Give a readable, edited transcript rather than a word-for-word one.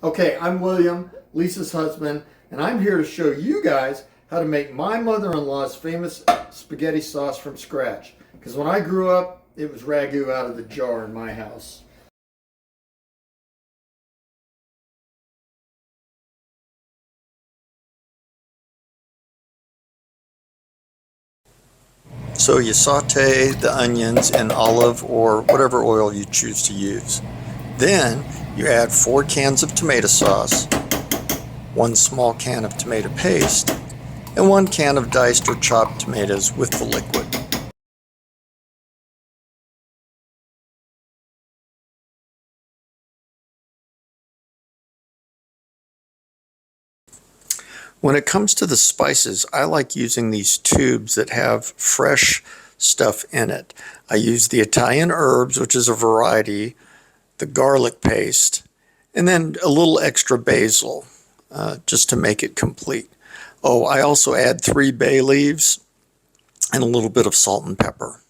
Okay, I'm William, Lisa's husband, and I'm here to show you guys how to make my mother-in-law's famous spaghetti sauce from scratch. Because when I grew up, it was ragu out of the jar in my house. So you saute the onions in olive or whatever oil you choose to use. Then you add 4 cans of tomato sauce, 1 small can of tomato paste, and 1 can of diced or chopped tomatoes with the liquid. When it comes to the spices, I like using these tubes that have fresh stuff in it. I use the Italian herbs, which is a variety, the garlic paste, and then a little extra basil, just to make it complete. Oh, I also add 3 bay leaves and a little bit of salt and pepper.